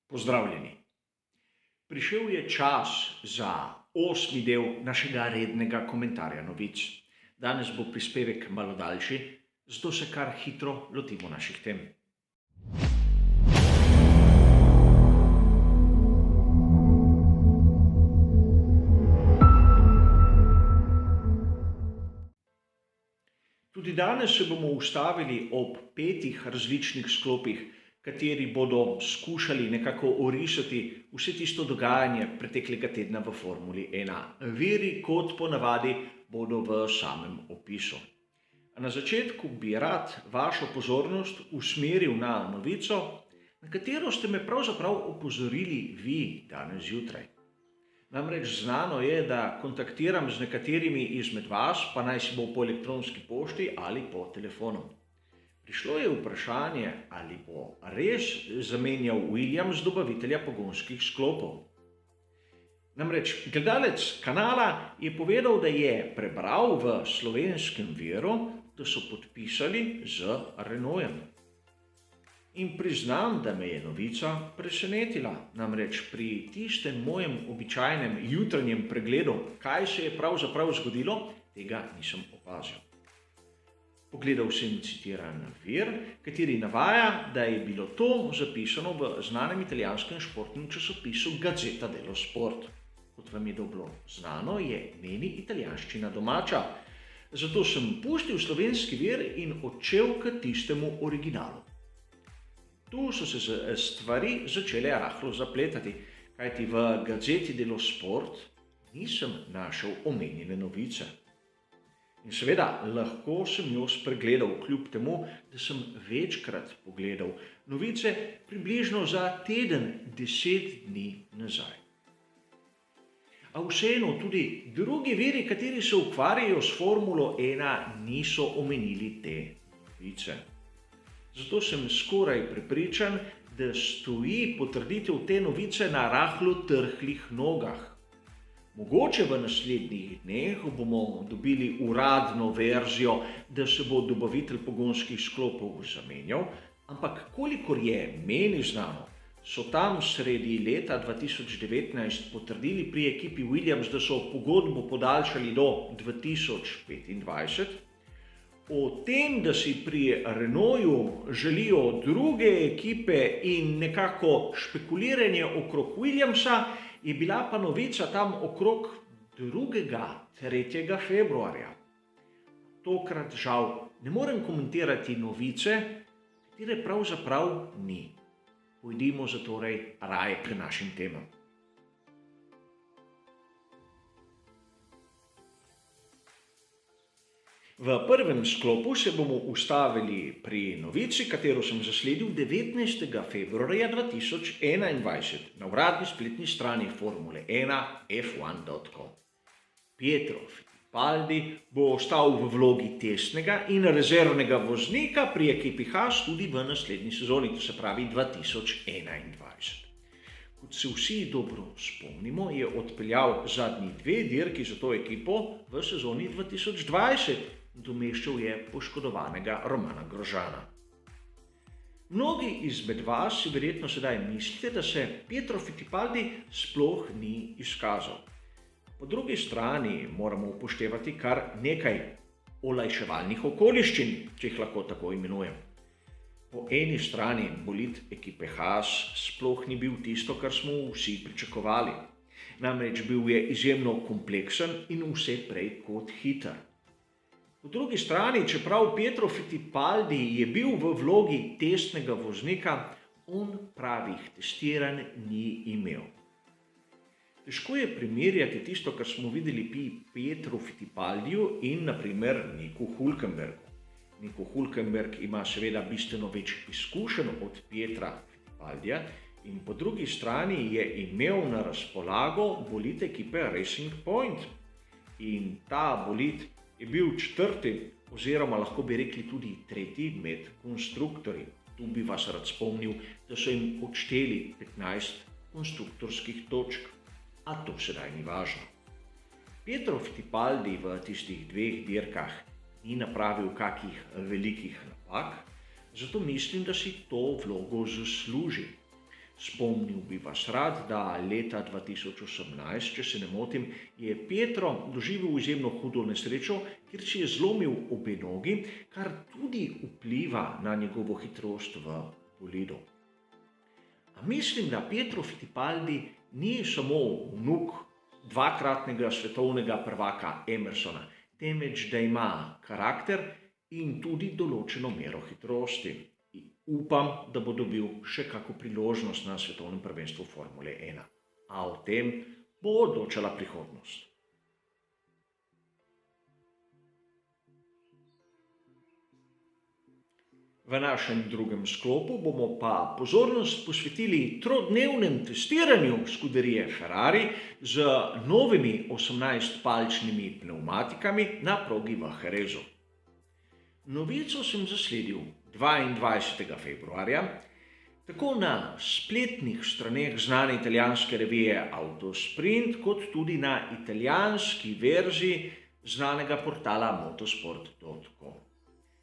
Pozdravljeni. Prišel je čas za 8. del našega rednega komentarja novic. Danes bo prispevek malo daljši, zato se kar hitro lotimo naših tem. Tudi danes se bomo ustavili ob 5 različnih sklopih, kateri bodo skušali nekako orisati vse tisto dogajanje preteklega tedna v Formuli 1. Viri, kot ponavadi, bodo v samem opisu. Na začetku bi rad vašo pozornost usmeril na novico, na katero ste me pravzaprav opozorili vi danes zjutraj. Namreč znano je, da kontaktiram z nekaterimi izmed vas, pa naj si bo po elektronski pošti ali po telefonu. Prišlo je vprašanje, ali bo res zamenjal Williams dobavitelja pogonskih sklopov. Namreč gledalec kanala je povedal, da je prebral v slovenskem viru, da so podpisali z Renaultom. In priznam, da me je novica presenetila. Namreč pri tistem mojem običajnem jutranjem pregledu, kaj se je pravzaprav zgodilo, tega nisem opazil. Pogledal sem citiran vir, kateri navaja, da je bilo to zapisano v znanem italijanskem športnem časopisu Gazzetta dello Sport. Kot vam je dobro znano, je meni italijanščina domača. Zato sem pustil slovenski vir in odšel k tistemu originalu. Tu so se stvari začele rahlo zapletati, kajti v Gazzeti dello Sport nisem našel omenjene novice. In seveda, lahko sem jo spregledal, kljub temu, da sem večkrat pogledal novice približno za teden, 10 dni nazaj. A vseeno tudi drugi viri, kateri se ukvarjajo s Formulo 1, niso omenili te novice. Zato sem skoraj prepričan, da stoji potrditev te novice na rahlo trhlih nogah. Mogoče v naslednjih dneh bomo dobili uradno verzijo, da se bo dobavitelj pogonskih sklopov zamenjal, ampak kolikor je meni znano, so tam sredi leta 2019 potrdili pri ekipi Williams, da so pogodbo podaljšali do 2025. O tem, da si pri Renaultu želijo druge ekipe in nekako špekuliranje okrog Williamsa, je bila pa novica tam okrog 2.–3. februarja. Tokrat žal ne morem komentirati novice, katere pravzaprav ni. Pojdimo zatorej raje k našim temam. V prvem sklopu se bomo ustavili pri novici, katero sem zasledil 19. februarja 2021 na uradni spletni strani Formule 1 f1.com. Pietro Fittipaldi bo ostal v vlogi testnega in rezervnega voznika pri ekipi Haas tudi v naslednji sezoni, to se pravi 2021. Kot se vsi dobro spomnimo, je odpeljal zadnji 2 dirki za to ekipo v sezoni 2020. Domeščal je poškodovanega Romana Grosjeana. Mnogi izmed vas si verjetno sedaj mislite, da se Pietro Fittipaldi sploh ni izkazal. Po drugi strani moramo upoštevati kar nekaj olajševalnih okoliščin, če jih lahko tako imenujem. Po eni strani bolid ekipe Haas sploh ni bil tisto, kar smo vsi pričakovali. Namreč bil je izjemno kompleksen in vse prej kot hiter. Po drugi strani, čeprav Pietro Fittipaldi je bil v vlogi testnega voznika, on pravih testiranj ni imel. Težko je primerjati tisto, kar smo videli pri Pietru Fittipaldiju in na primer Niku Hülkenbergu. Nico Hülkenberg ima seveda bistveno več izkušenj od Pietra Fittipaldija in po drugi strani je imel na razpolago bolid ekipe Racing Point. In ta bolid je bil 4. oziroma lahko bi rekli tudi 3. med konstruktorji. Tu bi vas rad spomnil, da so jim odšteli 15 konstruktorskih točk, a to sedaj ni važno. Pietro Fittipaldi v tistih 2 dirkah ni napravil kakih velikih napak, zato mislim, da si to vlogo zasluži. Spomnil bi vas rad, da leta 2018, če se ne motim, je Pietro doživel izjemno hudo nesrečo, kjer si je zlomil obe nogi, kar tudi vpliva na njegovo hitrost v bolidu. A mislim, da Pietro Fittipaldi ni samo vnuk dvakratnega svetovnega prvaka Emersona, temveč da ima karakter in tudi določeno mero hitrosti. Upam, da bo dobil še kako priložnost na svetovnem prvenstvu Formule 1. A o tem bo odločala prihodnost. V našem drugem sklopu bomo pa pozornost posvetili trodnevnem testiranju skuderije Ferrari z novimi 18-palčnimi pnevmatikami na progi v Jerezu. Novico sem zasledil 22. februarja, tako na spletnih straneh znane italijanske revije Autosprint, kot tudi na italijanski verziji znanega portala motosport.com.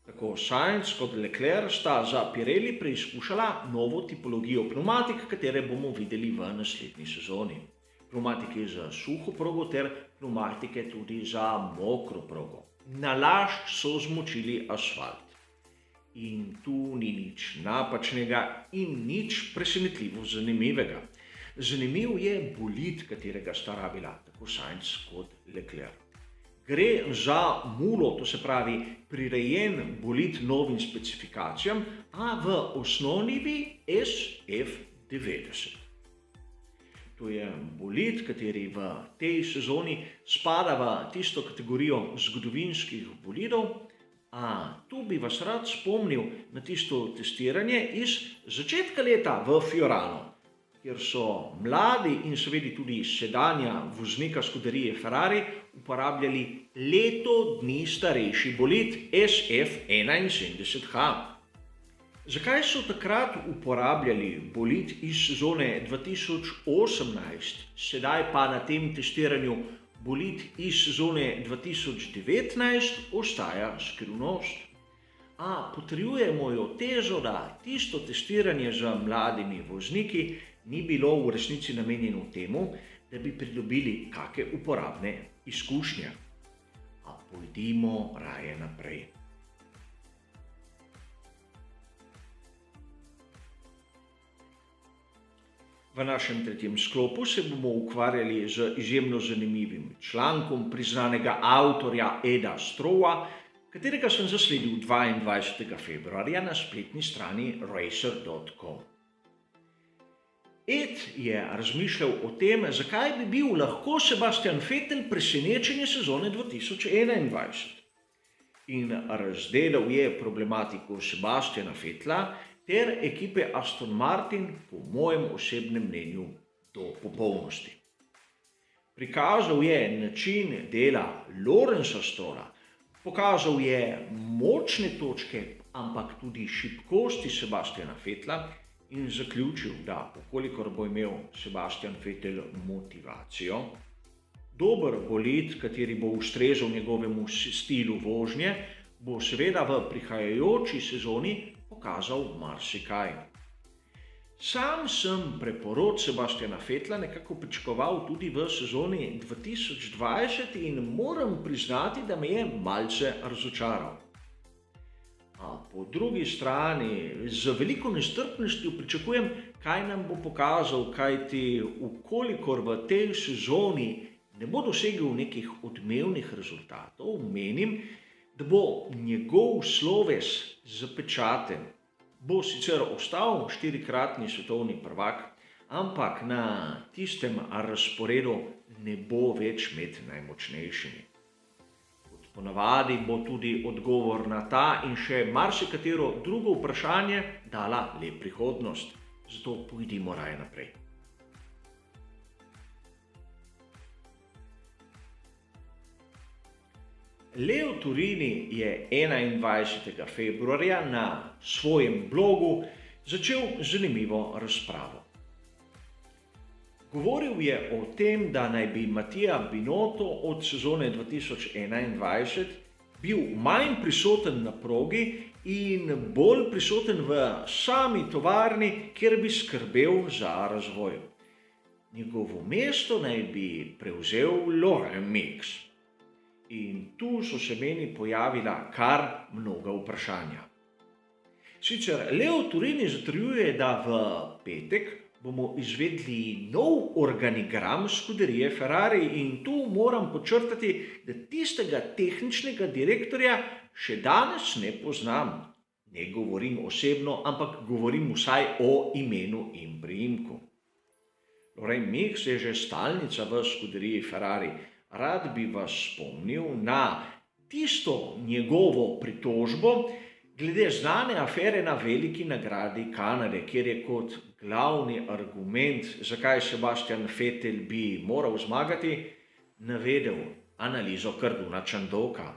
Tako Sainz kot Leclerc sta za Pirelli preizkušala novo tipologijo pnevmatik, katere bomo videli v naslednji sezoni. Pnevmatike za suho progo ter pnevmatike tudi za mokro progo. Nalašč so zmočili asfalt. In tu ni nič napačnega in nič presenetljivo zanimivega. Zanimiv je bolid, katerega sta rabila tako Sainz kot Leclerc. Gre za mulo, to se pravi prirejen bolid novim specifikacijam, a v osnovi SF90. To je bolid, kateri v tej sezoni spada v tisto kategorijo zgodovinskih bolidov, a tu bi vas rad spomnil na tisto testiranje iz začetka leta v Fiorano, kjer so mladi in seveda tudi sedanja voznika skuderije Ferrari uporabljali leto dni starejši bolid SF71H. Zakaj so takrat uporabljali bolid iz sezone 2018, sedaj pa na tem testiranju bolid iz sezone 2019 ostaja skrivnost? A potrjujemo jo tezo, da tisto testiranje z mladimi vozniki ni bilo v resnici namenjeno temu, da bi pridobili kakšne uporabne izkušnje. A pojdimo raje naprej. V našem tretjem sklopu se bomo ukvarjali z izjemno zanimivim člankom priznanega avtorja Eda Strowa, katerega sem zasledil 22. februarja na spletni strani racer.com. Ed je razmišljal o tem, zakaj bi bil lahko Sebastian Vettel presenečenje sezone 2021. In razdelal je problematiko Sebastiana Vettela ter ekipe Aston Martin po mojem osebnem mnenju do popolnosti. Prikazal je način dela Lawrencea Strolla, pokazal je močne točke, ampak tudi šibkosti Sebastiana Vettela in zaključil, da ukolikor bo imel Sebastian Vettel motivacijo, dober bolid, kateri bo ustrezal njegovemu stilu vožnje, bo seveda v prihajajoči sezoni pokazal marsikaj. Sam sem preporod Sebastiana Vettela nekako pričakoval tudi v sezoni 2020 in moram priznati, da me je malce razočaral. A po drugi strani z veliko nestrpnostjo pričakujem, kaj nam bo pokazal, kajti ukolikor v tej sezoni ne bo dosegel nekih odmevnih rezultatov, menim, da bo njegov sloves zapečaten. Bo sicer ostal 4-kratni svetovni prvak, ampak na tistem razporedu ne bo več med najmočnejšimi. Kot ponavadi bo tudi odgovor na ta in še marsikatero drugo vprašanje dala le prihodnost. Zato pojdimo raje naprej. Leo Turini je 21. februarja na svojem blogu začel zanimivo razpravo. Govoril je o tem, da naj bi Mattia Binotto od sezone 2021 bil manj prisoten na progi in bolj prisoten v sami tovarni, kjer bi skrbel za razvoj. Njegovo mesto naj bi prevzel Loren Meeks. In tu so se meni pojavila kar mnoga vprašanja. Sicer Leo Turini zatrjuje, da v petek bomo izvedli nov organigram Scuderie Ferrari in tu moram podčrtati, da tistega tehničnega direktorja še danes ne poznam. Ne govorim osebno, ampak govorim vsaj o imenu in priimku. Loren Meeks je že stalnica v Scuderii Ferrari. Rad bi vas spomnil na tisto njegovo pritožbo glede znane afere na veliki nagradi Kanade, kjer je kot glavni argument, zakaj Sebastian Vettel bi moral zmagati, navedel analizo Karduna Chandoka.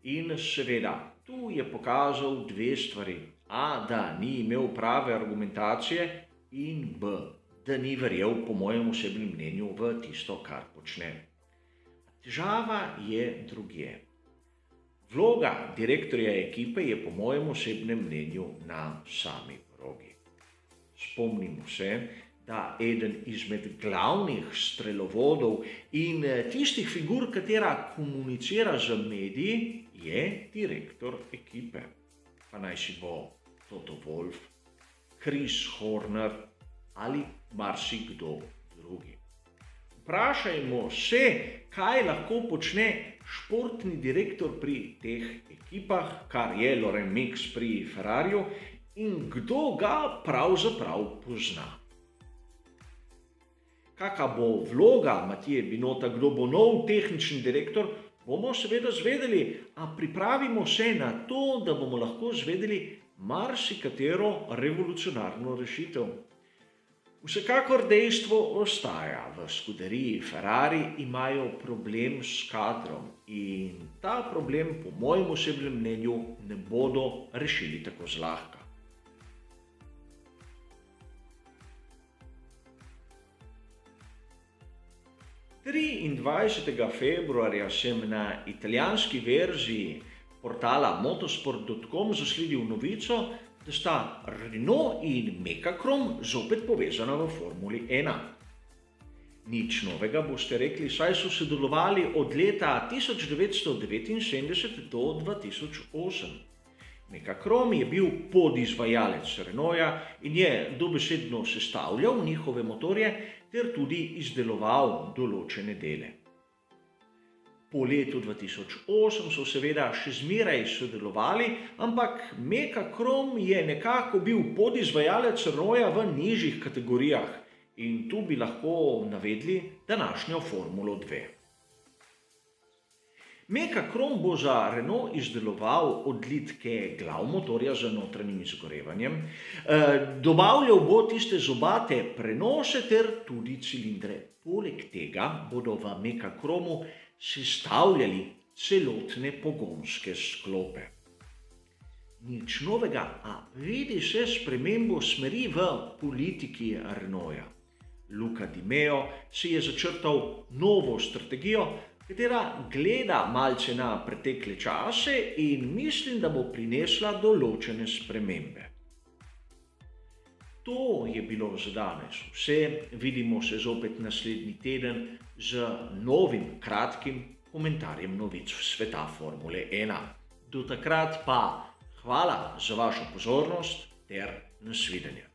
In seveda, tu je pokazal dve stvari. A, da ni imel prave argumentacije in B, da ni verjel po mojem osebnem mnenju v tisto, kar počne. Težava je drugje. Vloga direktorja ekipe je po mojem osebnem mnenju na sami progi. Spomnimo se, da eden izmed glavnih strelovodov in tistih figur, katera komunicira z mediji, je direktor ekipe. Pa naj si bo Toto Wolff, Chris Horner ali marsikdo drugi. Vprašajmo se, kaj lahko počne športni direktor pri teh ekipah, kar je Loren Meeks pri Ferrariju, in kdo ga pravzaprav pozna. Kakšna bo vloga Matije Binota, kdo bo nov tehnični direktor, bomo seveda zvedeli, a pripravimo se na to, da bomo lahko zvedeli marsikatero revolucionarno rešitev. Vsekakor dejstvo ostaja, v Scuderii Ferrari imajo problem s kadrom in ta problem po mojem osebnem mnenju ne bodo rešili tako zlahka. Triindvajsetega februarja sem na italijanski verziji portala motosport.com zasledil novico, da sta Renault in Mecachrome zopet povezana v Formuli 1. Nič novega boste rekli, saj so sodelovali od leta 1979 do 2008. Mecachrome je bil podizvajalec Renaulta in je dobesedno sestavljal njihove motorje ter tudi izdeloval določene dele. Po letu 2008 so seveda še zmeraj sodelovali, ampak Mecachrome je nekako bil podizvajalec Renaulta v nižjih kategorijah in tu bi lahko navedli današnjo Formulo 2. Mecachrome bo za Renault izdeloval odlitke glav motorja z notranjim izgorevanjem, dobavljal bo tiste zobate prenose ter tudi cilindre. Poleg tega bodo v Mecachromeu sestavljali celotne pogonske sklope. Nič novega, a vidi se spremembo smeri v politiki Renaulta. Luca Di Meo si je začrtal novo strategijo, katera gleda malce na pretekle čase in mislim, da bo prinesla določene spremembe. To je bilo za danes vse. Vidimo se zopet naslednji teden z novim kratkim komentarjem novic sveta Formule 1. Do takrat pa hvala za vašo pozornost ter nasvidenje.